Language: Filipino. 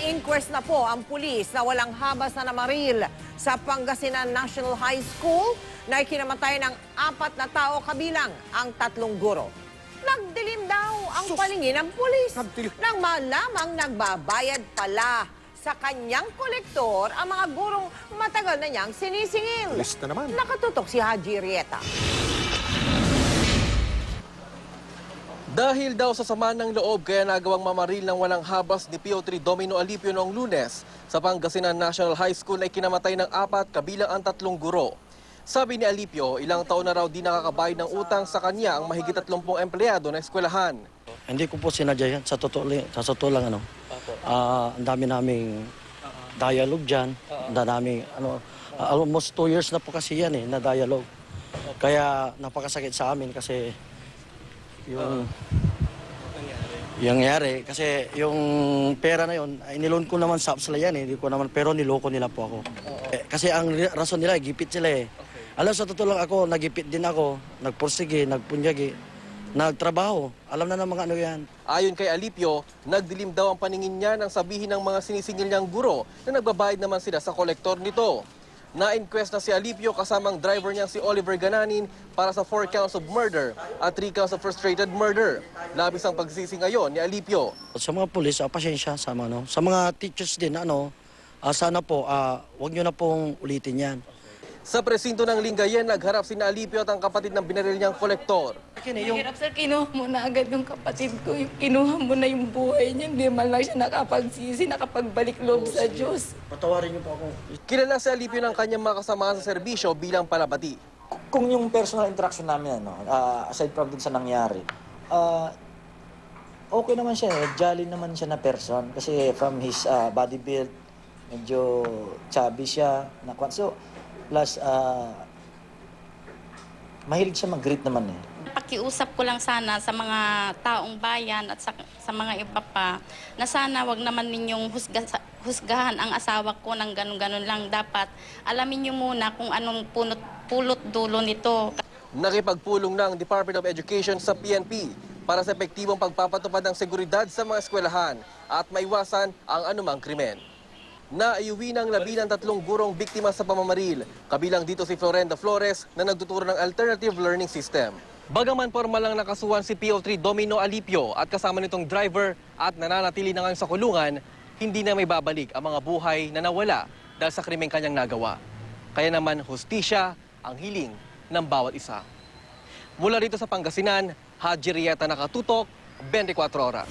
Na-inquest na po ang pulis na walang habas na namaril sa Pangasinan National High School na ikinamatay ng 4 na tao kabilang ang 3 guro. Nagdilim daw ang palingin ng pulis nang malamang nagbabayad pala sa kanyang kolektor ang mga gurong matagal na niyang sinisingil. Pulis na naman. Nakatutok si Haji Rieta. Dahil daw sa sama ng loob kaya nagawang mamaril ng walang habas ni PO3 Domino Alipio noong Lunes sa Pangasinan National High School ay kinamatay ng 4 kabilang ang 3 guro. Sabi ni Alipio, ilang taon na raw di nakakabayad ng utang sa kanya ang mahigit 30 empleyado na eskwelahan. Hindi ko po sinadya yan. Sa totoo lang, ang dami naming dialogue dyan. Almost 2 years na po kasi yan na dialogue. Kaya napakasakit sa amin kasi yung nangyari. Kasi yung pera na yun, iniloan ko naman sa APSLA yan hindi ko naman, pero niloko nila po ako. Kasi ang rason nila, gipit sila Alam, sa totoo lang ako, nagipit din ako, nagpursige, nagpunyagi, nagtrabaho. Alam na ng mga ano yan. Ayon kay Alipio, nagdilim daw ang paningin niya nang sabihin ng mga sinisingil niyang guro na nagbabayad naman sila sa kolektor nito. Na-inquest na si Alipio kasamang driver niyang si Oliver Gananin para sa 4 counts of murder at 3 counts of frustrated murder. Labis ang pagsisi ngayon ni Alipio. Sa mga pulis, pasensya sa mga teachers din, sana po, wag nyo na pong ulitin yan. Sa presinto ng Lingayen, nagharap si Alipio at ang kapatid ng binaril niyang kolektor. Mahirap sir, kinuha mo na agad yung kapatid ko. Kinuha mo na yung buhay niya. Hindi man lang siya nakapagsisi, nakapagbalik loob sa Diyos. Patawarin niyo po ako. Kilala si Alipio ng kanyang mga kasamahan sa serbisyo bilang palabati. Kung yung personal interaction namin, aside from dun sa nangyari, okay naman siya jolly naman siya na person. Kasi from his body build, medyo chubby siya. So, plus, mahilig siya mag-greet naman Pakiusap ko lang sana sa mga taong bayan at sa mga iba pa na sana wag naman ninyong husgahan ang asawa ko ng ganun-ganun lang. Dapat alamin niyo muna kung anong pulot dulo nito. Nakipagpulong ng Department of Education sa PNP para sa epektibong pagpapatupad ng seguridad sa mga eskwelahan at maiwasan ang anumang krimen. Naiuwi ng 13 gurong biktima sa pamamaril, kabilang dito si Florenda Flores na nagtuturo ng alternative learning system. Bagaman formal lang nakasuhan si PO3 Domino Alipio at kasama nitong driver at nananatili na ngayon sa kulungan, hindi na may babalik ang mga buhay na nawala dahil sa krimeng kanyang nagawa. Kaya naman hustisya ang hiling ng bawat isa. Mula rito sa Pangasinan, Haji Rieta, nakatutok, 24 oras.